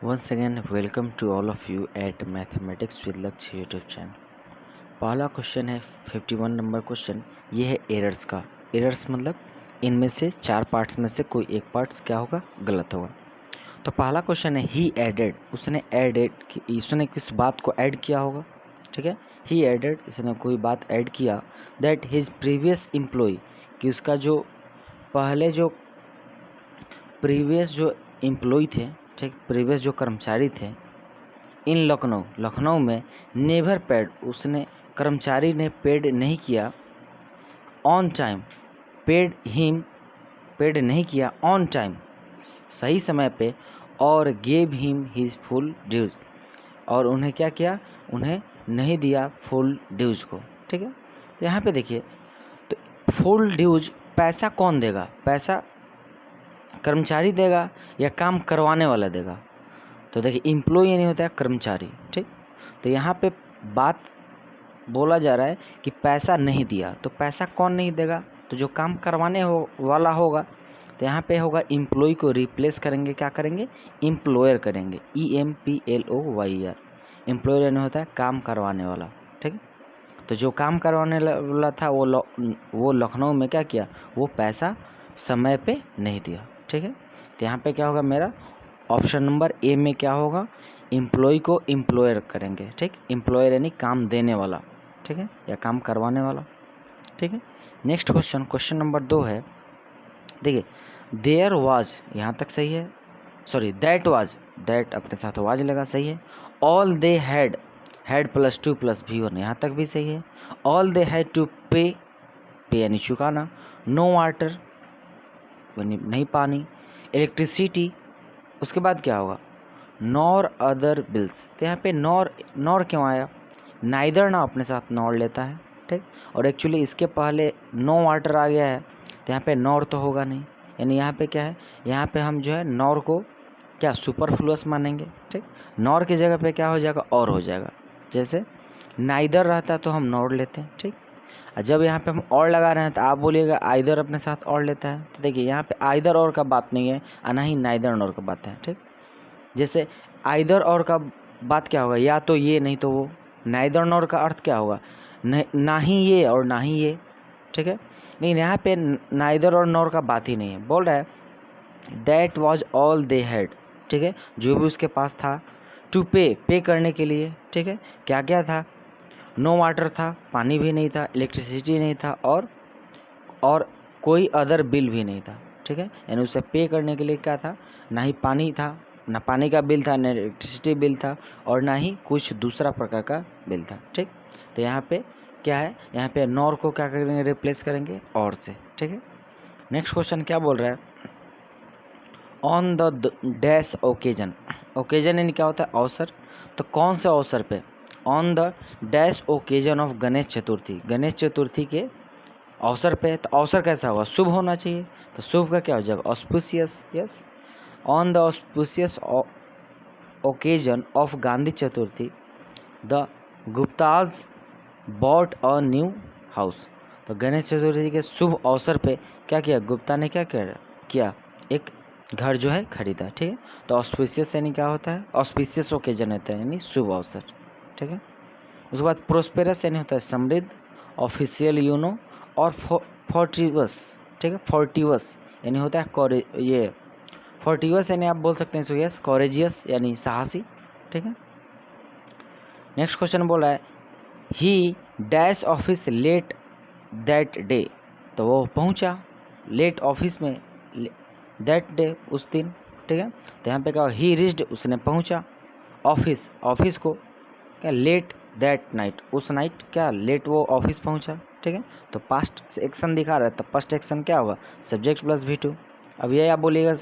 Once again, welcome to all of you at Mathematics with Lakshya YouTube channel. पहला question है 51 number question. ये है errors का। Errors मतलब इनमें से चार पार्ट्स में से कोई एक पार्ट्स क्या होगा, गलत होगा। तो पहला क्वेश्चन है ही एडेड, उसने किस बात को ऐड किया होगा। ठीक है, ही एडेड, इसने कोई बात ऐड किया दैट हिज प्रीवियस एम्प्लॉय, कि उसका जो पहले जो प्रीवियस जो एम्प्लॉय थे, ठीक, प्रीवियस जो कर्मचारी थे इन लखनऊ में नेवर पेड, उसने कर्मचारी ने पेड नहीं किया ऑन टाइम, पेड नहीं किया ऑन टाइम, सही समय पे, और gave him his full dues, और उन्हें क्या किया, उन्हें नहीं दिया फुल ड्यूज को। ठीक है, यहाँ पे देखिए, तो फुल ड्यूज पैसा कौन देगा, पैसा कर्मचारी देगा या काम करवाने वाला देगा। तो देखिए एम्प्लॉय नहीं होता है कर्मचारी। ठीक, तो यहाँ पे बात बोला जा रहा है कि पैसा नहीं दिया, तो पैसा कौन नहीं देगा, तो जो काम करवाने वाला होगा। तो यहाँ पे होगा एम्प्लॉय को रिप्लेस करेंगे, क्या करेंगे, एम्प्लॉयर करेंगे, EMPLOYER। एम्प्लॉयर नहीं होता है काम करवाने वाला। ठीक है, तो जो काम करवाने वाला था वो लखनऊ में क्या किया, वो पैसा समय पे नहीं दिया। ठीक है, तो यहाँ पे क्या होगा, मेरा ऑप्शन नंबर ए में क्या होगा, एम्प्लॉय को एम्प्लॉयर करेंगे। ठीक, एम्प्लॉयर यानी काम देने वाला, ठीक है, या काम करवाने वाला। ठीक है, नेक्स्ट क्वेश्चन, क्वेश्चन नंबर 2 है। देखिए, देयर वाज, यहाँ तक सही है, सॉरी दैट वाज, दैट अपने साथ वाज लगा, सही है। All they had plus 2 plus V1, यहाँ तक भी सही है। ऑल दे हैड टू पे यानी चुकाना। नो वाटर नहीं पानी। इलेक्ट्रिसिटी, उसके बाद क्या होगा, नॉर अदर बिल्स। तो यहाँ पे नॉर क्यों आया, नाइदर ना अपने साथ नॉर लेता है। ठीक, और एक्चुअली इसके पहले नो वाटर आ गया है, तो यहाँ पे नॉर तो होगा नहीं, यानी यहाँ पे क्या है, यहाँ पे हम जो है नॉर को क्या सुपरफ्लुअस मानेंगे। ठीक, नॉर की जगह पे क्या हो जाएगा, और हो जाएगा। जैसे नाइदर रहता तो हम नॉर लेते हैं। ठीक, और जब यहाँ पे हम और लगा रहे हैं तो आप बोलिएगा आइदर अपने साथ और लेता है। तो देखिए यहाँ पे आइदर और का बात नहीं है, और ना ही नाइदर नॉर का बात है। ठीक, जैसे आइदर और का बात क्या होगा, या तो ये नहीं तो वो। नाइदर नॉर का अर्थ क्या होगा, ना ही ये और ना ही ये। ठीक है, लेकिन यहाँ पे नाइदर और नॉर का बात ही नहीं है। बोल रहा है that was all they had. ठीक है, जो भी उसके पास था, टू पे करने के लिए। ठीक है, क्या क्या था, नो वाटर था, पानी भी नहीं था, इलेक्ट्रिसिटी नहीं था, और कोई अदर बिल भी नहीं था। ठीक है, यानी उसे पे करने के लिए क्या था, ना ही पानी था, ना पानी का बिल था, ना इलेक्ट्रिसिटी बिल था, और ना ही कुछ दूसरा प्रकार का बिल था। ठीक, तो यहाँ पे क्या है, यहाँ पे नॉर को क्या करेंगे, रिप्लेस करेंगे और से। ठीक है, नेक्स्ट क्वेश्चन क्या बोल रहा है, on the dash occasion. Occasion यानी क्या होता है, अवसर। तो कौन से अवसर पे, on the dash occasion of Ganesh Chaturthi, Ganesh Chaturthi के अवसर पे। तो अवसर कैसा होगा, शुभ होना चाहिए। तो शुभ का क्या हो जाएगा, auspicious. Yes, on the auspicious occasion of Gandhi Chaturthi the Gupta's bought a new house. तो गणेश चतुर्थी के शुभ अवसर पे क्या किया, गुप्ता ने क्या किया, एक घर जो है खरीदा। ठीक है, तो ऑस्पिशियस यानी क्या होता है, ऑस्पिशियस ओकेजन होता है यानी शुभ अवसर। ठीक है, उसके बाद प्रोस्पेरस यानी होता है समृद्ध, ऑफिशियल यूनो, और फोर्टिवस। ठीक है, फोर्टिवस यानी होता है ये फोर्टिवस यानी आप बोल सकते हैं इसको, यस, कॉरेजियस यानी साहसी। ठीक है, नेक्स्ट क्वेश्चन बोला है ही dash office late that day. तो वो पहुंचा लेट ऑफिस में दैट डे, उस दिन। ठीक है, तो यहाँ पे क्या, ही रिच्ड, उसने पहुंचा ऑफिस को क्या, लेट दैट नाइट, उस नाइट क्या लेट वो ऑफिस पहुंचा। ठीक है, तो पास्ट एक्शन दिखा रहा है, तो फर्स्ट एक्शन क्या होगा, सब्जेक्ट प्लस V2। अब ये आप बोलिएगा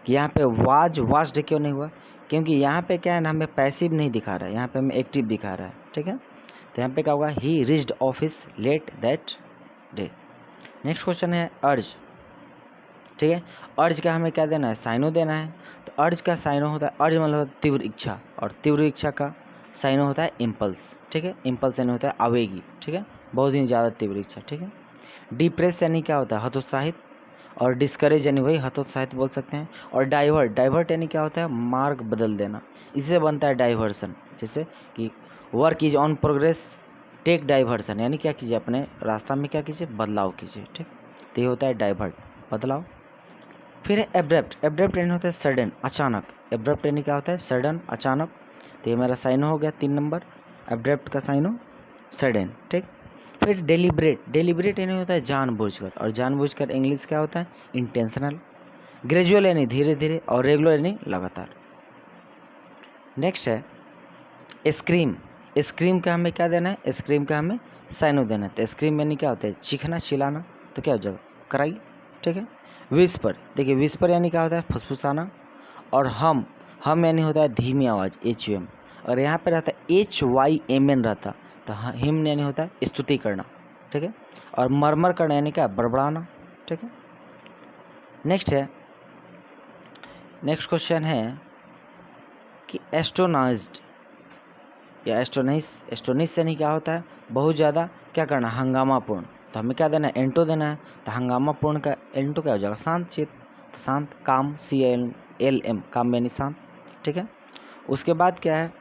कि यहाँ पे वाज्ड क्यों नहीं हुआ, क्योंकि यहाँ पे क्या है ना, हमें पैसिव नहीं दिखा रहा है, यहाँ पे हमें एक्टिव दिखा रहा है। ठीक है, तो यहाँ पे क्या होगा, he reached office late that day. Next question है अर्ज। ठीक है, अर्ज का हमें क्या देना है, साइनो देना है। तो अर्ज का साइनो होता है, अर्ज मतलब तीव्र इच्छा, और तीव्र इच्छा का साइनो होता है इम्पल्स। ठीक है, इम्पल्स यानी होता है आवेगी। ठीक है, बहुत ही ज़्यादा तीव्र इच्छा। ठीक है, डिप्रेस यानी क्या होता है, हतोत्साहित, और डिस्करेज यानी वही हतोत्साहित बोल सकते हैं। और डाइवर्ट, डाइवर्ट यानी क्या होता है, मार्ग बदल देना, इससे बनता है डाइवर्सन। जैसे कि work is on progress, take diversion, यानी क्या कीजिए, अपने रास्ता में क्या कीजिए, बदलाव कीजिए, ठीक। तो ये होता है डाइवर्ट, बदलाव। फिर है एब्रप्ट, एब्रप्ट यानी होता है सडन, अचानक। एब्रप्ट यानी क्या होता है, सडन, अचानक। तो ये मेरा साइन हो गया 3 नंबर, एब्रप्ट का साइन हो सडन, ठीक। फिर डेलिब्रेट, डेलिब्रेट यानी होता है जानबूझकर, और जानबूझकर इंग्लिश क्या होता है, इंटेंशनल। ग्रेजुअल यानी धीरे धीरे, और रेगुलर यानी लगातार। नेक्स्ट है स्क्रीम, स्क्रीम का हमें क्या देना है, स्क्रीम का हमें साइनो देना है। तो स्क्रीम यानी क्या होता है, चीखना, चिल्लाना, तो क्या हो जाएगा, कराई, ठीक है। विस्पर, देखिए विस्पर यानी क्या होता है, फुसफुसाना। और हम यानी होता है धीमी आवाज़, HUM। और यहाँ पे रहता है HYMN रहता, तो हिम यानी होता है स्तुति करना, ठीक है। और मरमर करना यानी क्या, बड़बड़ाना, ठीक है। नेक्स्ट है, नेक्स्ट क्वेश्चन है कि एस्टोनाइज्ड या एस्टोनिस, एस्टोनिस यानी क्या होता है, बहुत ज़्यादा क्या करना, हंगामापूर्ण। तो हमें क्या देना है, एंटो देना है। तो हंगामापूर्ण का एंटो क्या हो जाएगा, शांत चित्त, तो शांत, काम, CALM, काम यानी शांत, ठीक है। उसके बाद क्या है,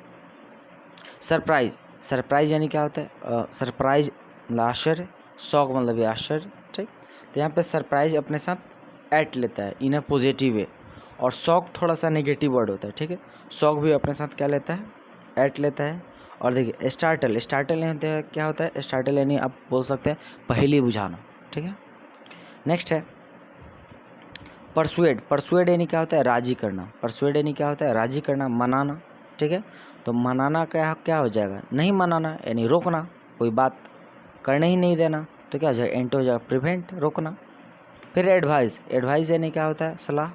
सरप्राइज, सरप्राइज यानी क्या होता है, सरप्राइज मतलब आश्चर्य, शॉक मतलब आश्चर्य, ठीक। तो यहाँ पे सरप्राइज अपने साथ एट लेता है इन अ पॉजिटिव वे, और शॉक थोड़ा सा नेगेटिव वर्ड होता है, ठीक है। शॉक भी अपने साथ क्या लेता है, एट लेता है। और देखिए स्टार्टल, स्टार्टल यानी होता है, क्या होता है स्टार्टल यानी आप बोल सकते हैं पहेली बुझाना, ठीक है। नेक्स्ट है परसुएड, परसुएड यानी क्या होता है, राजी करना। परसुएड यानी क्या होता है, राजी करना, मनाना, ठीक है। तो मनाना क्या क्या हो जाएगा, नहीं मनाना यानी रोकना, कोई बात करने ही नहीं देना, तो क्या हो जाएगा, एंट हो जाएगा, प्रिवेंट, रोकना। फिर एडवाइस, एडवाइस यानी क्या होता है, सलाह,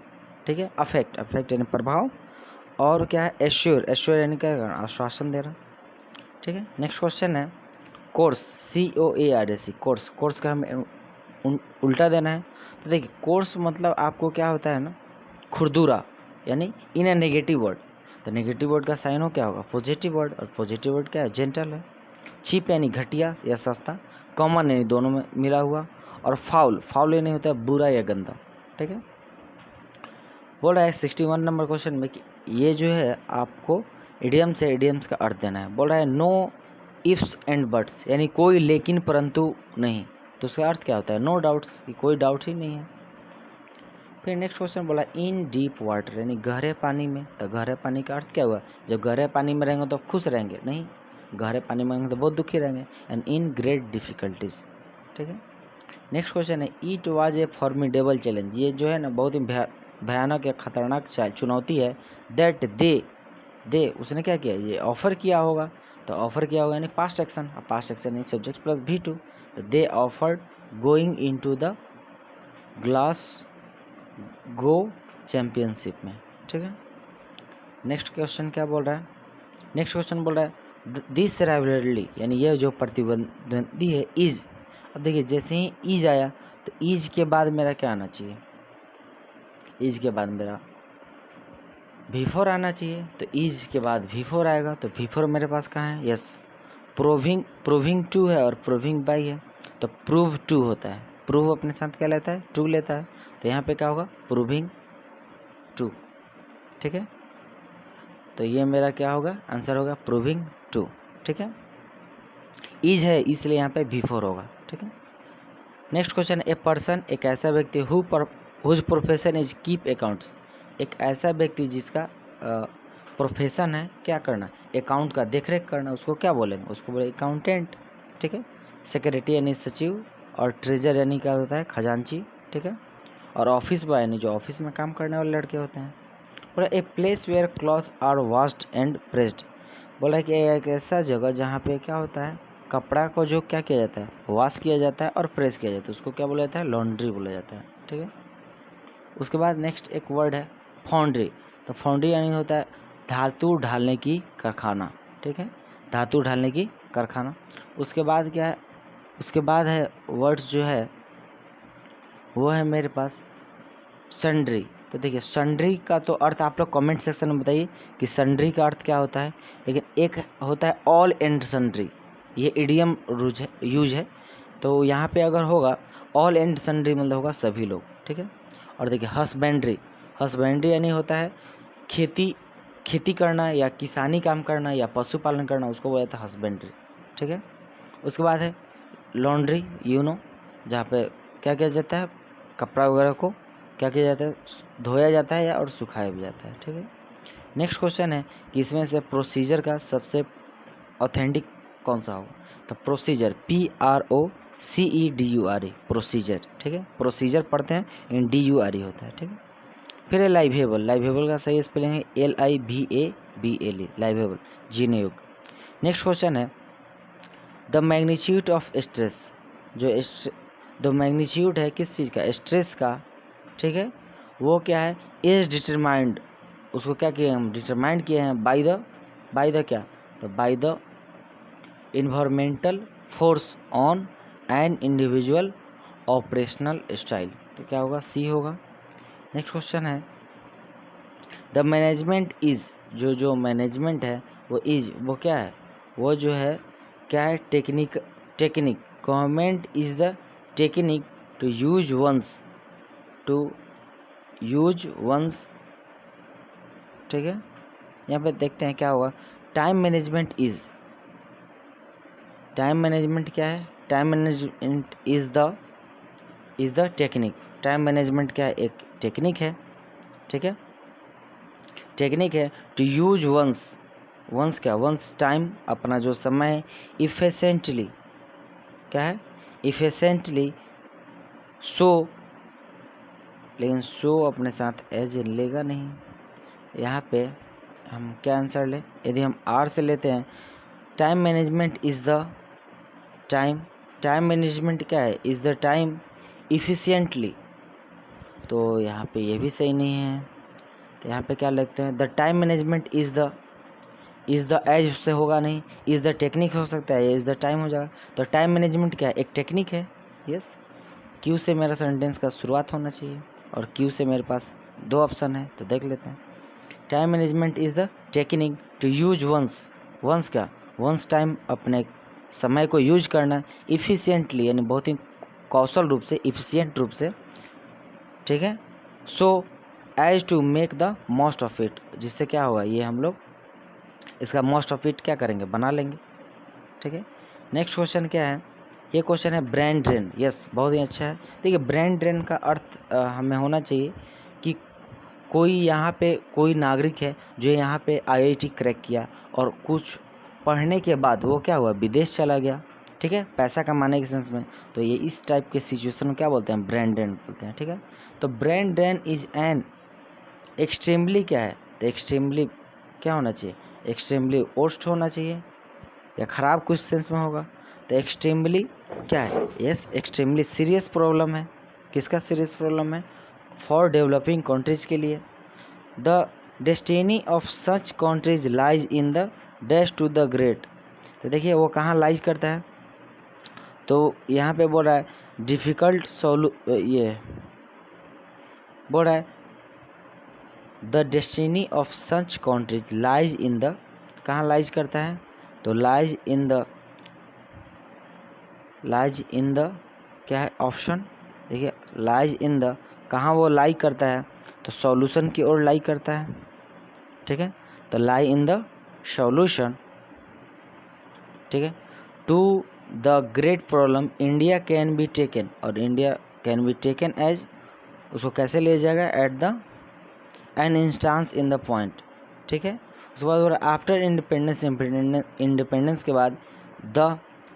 ठीक है। अफेक्ट, अफेक्ट यानी प्रभाव। और क्या है, एश्योर, एश्योर यानी क्या करना, आश्वासन देना, ठीक है। नेक्स्ट क्वेश्चन है कोर्स, COARS, कोर्स, कोर्स का हमें उल्टा देना है। तो देखिए कोर्स मतलब आपको क्या होता है ना, खुरदुरा, यानी इन ए नेगेटिव वर्ड। तो नेगेटिव वर्ड का साइन हो क्या होगा, पॉजिटिव वर्ड, और पॉजिटिव वर्ड क्या है, जेंटल है। चीप यानी घटिया या सस्ता, कॉमन यानी दोनों में मिला हुआ। और फाउल, फाउल यानी होता है बुरा या गंदा, ठीक है। बोल रहा है 61 नंबर क्वेश्चन में कि ये जो है आपको इडियम से इडियम्स का अर्थ देना है। बोल रहा है नो इफ्स एंड बट्स, यानी कोई लेकिन परंतु नहीं, तो उसका अर्थ क्या होता है, नो डाउट्स, कि कोई डाउट ही नहीं है। फिर नेक्स्ट क्वेश्चन बोला इन डीप वाटर, यानी गहरे पानी में। तो गहरे पानी का अर्थ क्या हुआ, जब गहरे पानी में रहेंगे तो खुश रहेंगे, नहीं, गहरे पानी में रहेंगे तो बहुत दुखी रहेंगे। एंड इन ग्रेट डिफिकल्टीज, ठीक है। नेक्स्ट क्वेश्चन है it was a formidable challenge, ये जो है ना बहुत ही भयानक या खतरनाक चुनौती है। दैट दे उसने क्या किया, ये ऑफर किया होगा। तो ऑफर किया होगा यानी पास्ट एक्शन, और पास्ट एक्शन यानी सब्जेक्ट प्लस V2। तो they offered going into the glass go championship में, ठीक है। नेक्स्ट क्वेश्चन क्या बोल रहा है, नेक्स्ट क्वेश्चन बोल रहा है दिस राइवलरी, यानी ये जो प्रतिद्वंदी है, इज। अब देखिए जैसे ही इज आया तो इज के बाद मेरा क्या आना चाहिए, इज के बाद मेरा V4 आना चाहिए। तो इज के बाद V4 आएगा, तो V4 मेरे पास कहाँ है, यस, प्रूविंग टू है और प्रूविंग बाई है, तो प्रूव टू होता है। प्रूव अपने साथ क्या लेता है, टू लेता है, तो यहाँ पे क्या होगा, प्रूविंग टू, ठीक है। तो ये मेरा क्या होगा, आंसर होगा प्रूविंग टू, ठीक है। इज है इसलिए यहाँ पे V4 होगा, ठीक है। नेक्स्ट क्वेश्चन, ए पर्सन, एक ऐसा व्यक्ति whose profession is keep accounts, एक ऐसा व्यक्ति जिसका प्रोफेशन है क्या करना, अकाउंट का देख रेख करना, उसको क्या बोलेंगे, उसको बोले अकाउंटेंट, ठीक है। सेक्रेटरी यानी सचिव, और ट्रेजर यानी क्या होता है, खजांची, ठीक है। और ऑफिस बॉय यानी जो ऑफिस में काम करने वाले लड़के होते हैं। बोला a place where cloth are washed and pressed, बोला कि एक ऐसा जगह जहाँ पे क्या होता है, कपड़ा को जो क्या किया जाता है, वॉश किया जाता है और प्रेस किया जाता है, उसको क्या बोला जाता है, लॉन्ड्री बोला जाता है, ठीक है। उसके बाद नेक्स्ट एक वर्ड है फाउंड्री, तो फाउंड्री यानी होता है धातु ढालने की कारखाना, ठीक है, धातु ढालने की कारखाना। उसके बाद क्या है, उसके बाद है वर्ड्स जो है वो है मेरे पास सन्ड्री। तो देखिए सन्ड्री का तो अर्थ आप लोग कमेंट सेक्शन में बताइए कि सन्ड्री का अर्थ क्या होता है। लेकिन एक होता है ऑल एंड सन्ड्री, ये इडियम यूज है। तो यहाँ पे अगर होगा ऑल एंड सन्ड्री मतलब होगा सभी लोग, ठीक है। और देखिए हस्बेंड्री, हस्बेंड्री यानी होता है खेती करना या किसानी काम करना या पशुपालन करना, उसको बोला जाता है हस्बेंड्री, ठीक है। उसके बाद है लॉन्ड्री, जहाँ पे क्या किया जाता है, कपड़ा वगैरह को क्या किया जाता है, धोया जाता है या और सुखाया भी जाता है, ठीक है। नेक्स्ट क्वेश्चन है कि इसमें से प्रोसीजर का सबसे ऑथेंटिक कौन सा होगा, तो प्रोसीजर PROCEDURE प्रोसीजर, ठीक है। प्रोसीजर पढ़ते हैं इन DURE होता है, ठीक है। फिर है लाइवेबल, लाइवेबल का सही स्पेलिंग है LIVABLE, लाइवेबल, जीने योग्य। नेक्स्ट क्वेश्चन है द मैग्नीट्यूड ऑफ स्ट्रेस, जो द मैग्नीट्यूड है किस चीज़ का, स्ट्रेस का, ठीक है, वो क्या है, इज डिटरमाइंड, उसको क्या किए हम, डिटरमाइंड किए हैं बाय द क्या, तो by the environmental force on an individual operational style, तो क्या होगा, सी होगा। नेक्स्ट क्वेश्चन है द मैनेजमेंट इज़, जो मैनेजमेंट है वो क्या है, वो जो है क्या है, technique government is the technique to use once, ठीक है। यहाँ पे देखते हैं क्या होगा, टाइम मैनेजमेंट क्या है, time management is the technique, time management क्या है, एक टेक्निक है, ठीक है, टेक्निक है टू यूज वंस टाइम, अपना जो समय है, इफिशेंटली, क्या है, इफिशेंटली, लेकिन सो अपने साथ एज लेगा नहीं, यहाँ पे हम क्या आंसर ले, यदि हम आर से लेते हैं, time management is the time management क्या है, इज़ द टाइम इफिशिएंटली, तो यहाँ पे ये भी सही नहीं है, तो यहाँ पे क्या लिखते हैं, the time management is the age, उससे होगा नहीं, इज़ द टेक्निक हो सकता है, इज़ द टाइम हो जाएगा, तो टाइम मैनेजमेंट क्या है, एक टेक्निक है, यस। क्यू से मेरा सेंटेंस का शुरुआत होना चाहिए और क्यू से मेरे पास दो ऑप्शन है, तो देख लेते हैं। Time management is the technique to use once time, अपने समय को यूज करना इफिशिएंटली, यानी बहुत ही कौशल रूप से, इफिशिएंट रूप से, ठीक है, so as to make the most of it, जिससे क्या होगा, ये हम लोग इसका मोस्ट ऑफ इट क्या करेंगे, बना लेंगे, ठीक है। नेक्स्ट क्वेश्चन क्या है, ये क्वेश्चन है ब्रेन ड्रेन, यस, बहुत ही अच्छा है। देखिए ब्रेन ड्रेन का अर्थ हमें होना चाहिए कि कोई यहाँ पे कोई नागरिक है जो यहाँ पे IIT क्रैक किया और कुछ पढ़ने के बाद वो क्या हुआ, विदेश चला गया, ठीक है, पैसा कमाने के सेंस में, तो ये इस टाइप के सिचुएशन में क्या बोलते हैं, ब्रेन ड्रेन बोलते हैं, ठीक है। तो brain drain is an extremely क्या है, तो एक्सट्रीमली क्या होना चाहिए, एक्सट्रीमली वर्स्ट होना चाहिए या ख़राब कुछ सेंस में होगा, तो एक्सट्रीमली क्या है, यस, एक्सट्रीमली सीरियस प्रॉब्लम है, किसका सीरियस प्रॉब्लम है, फॉर डेवलपिंग कंट्रीज के लिए। The destiny of such countries lies in the dash to the great, तो देखिए वो कहाँ लाइज करता है, तो यहाँ पे बोल रहा है डिफ़िकल्ट ये बोल रहा है the destiny of such countries lies in the, कहाँ लाइज करता है, तो लाइज इन द क्या है ऑप्शन, देखिए लाइज इन द, कहाँ वो लाई करता है, तो सॉल्यूशन की ओर लाई करता है, ठीक है, तो लाई इन द सॉल्यूशन, ठीक है, to the great problem India can be taken, और India can be taken as, उसको कैसे ले जाएगा, at the an instance in the point, ठीक है। उसके बाद आफ्टर इंडिपेंडेंस के बाद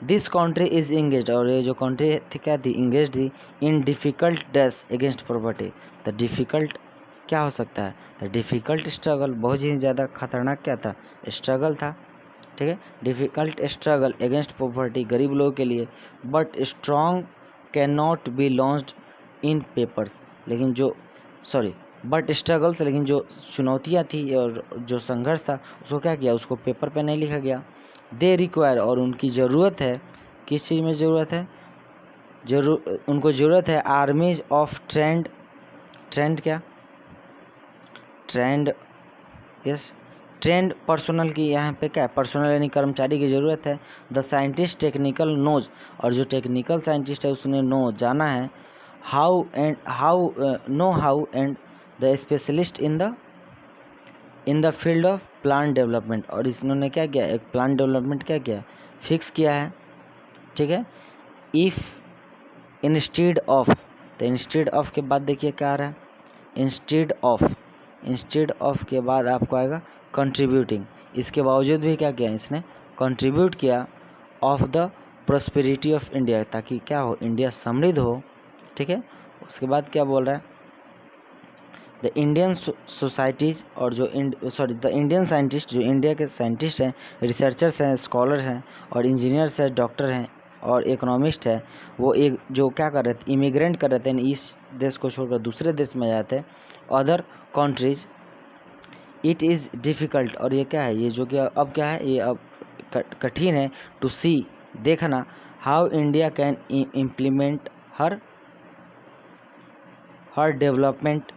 दिस कंट्री इज इंगेज, और ये जो कंट्री थी क्या थी, इंगेज थी इन डिफ़िकल्ट डैश अगेंस्ट प्रॉपर्टी, तो डिफ़िकल्ट क्या हो सकता है, तो डिफ़िकल्ट स्ट्रगल, बहुत ही ज़्यादा खतरनाक क्या था, स्ट्रगल था, ठीक है, डिफ़िकल्ट स्ट्रगल अगेंस्ट प्रॉपर्टी, गरीब लोगों के लिए, but strong can not be launched in papers, लेकिन जो बट स्ट्रगल से, लेकिन जो चुनौतियाँ थी और जो संघर्ष था उसको क्या किया, उसको पेपर पे नहीं लिखा गया। दे रिक्वायर, और उनकी ज़रूरत है, किस चीज़ में ज़रूरत है, उनको ज़रूरत है आर्मीज ऑफ ट्रेंड क्या, ट्रेंड, यस, ट्रेंड पर्सनल की, यहाँ पे क्या है, पर्सनल यानी कर्मचारी की ज़रूरत है। द साइंटिस्ट टेक्निकल नोज, और जो टेक्निकल साइंटिस्ट है उसने जाना है how and the specialist in the field of plant development. और इन्होंने क्या किया, एक प्लांट डेवलपमेंट क्या किया, फिक्स किया है, ठीक है। इफ़ इंस्टेड ऑफ, तो इंस्टेड ऑफ के बाद देखिए क्या आ रहा है, इंस्टेड ऑफ के बाद आपको आएगा कंट्रीब्यूटिंग। इसके बावजूद भी क्या किया इसने, कंट्रीब्यूट किया of the prosperity of India, ताकि क्या हो, इंडिया समृद्ध हो, ठीक है। उसके बाद क्या बोल रहा है, द इंडियन सोसाइटीज़ और जो द इंडियन साइंटिस्ट, जो इंडिया के साइंटिस्ट हैं, रिसर्चर्स हैं, स्कॉलर हैं और इंजीनियर्स हैं, डॉक्टर हैं और इकोनॉमिस्ट है, वो एक जो क्या कर रहे थे, इमिग्रेंट कर रहे थे, इस देश को छोड़कर दूसरे देश में जाते हैं, other countries. It is difficult, और ये क्या है, ये जो कि अब क्या है, ये अब कठिन है, टू सी, देखना, how India can implement her development,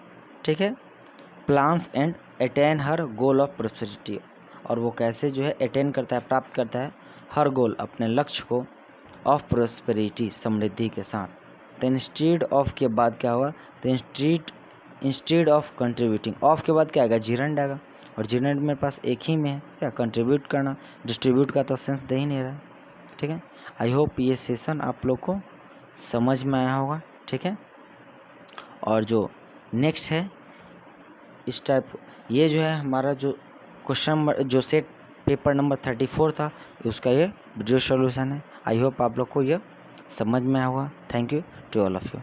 ठीक है, plans and attain her goal of prosperity, और वो कैसे जो है अटेन करता है, प्राप्त करता है हर गोल, अपने लक्ष्य को, ऑफ प्रोस्पेरिटी, समृद्धि के साथ। तो इंस्टेड ऑफ के बाद क्या हुआ, तो इंस्टेड ऑफ कंट्रीब्यूटिंग, ऑफ के बाद क्या आएगा, जीरेंड आएगा, और जीरेंड मेरे पास एक ही में है क्या, कंट्रीब्यूट करना, डिस्ट्रीब्यूट का तो सेंस दे ही नहीं रहा है, ठीक है। आई होप ये सेशन आप लोग को समझ में आया होगा, ठीक है। और जो नेक्स्ट है इस टाइप, ये जो है हमारा जो क्वेश्चन जो सेट पेपर नंबर 34 था, उसका ये वीडियो सॉल्यूशन है। आई होप आप लोग को ये समझ में आया होगा। Thank you to all of you.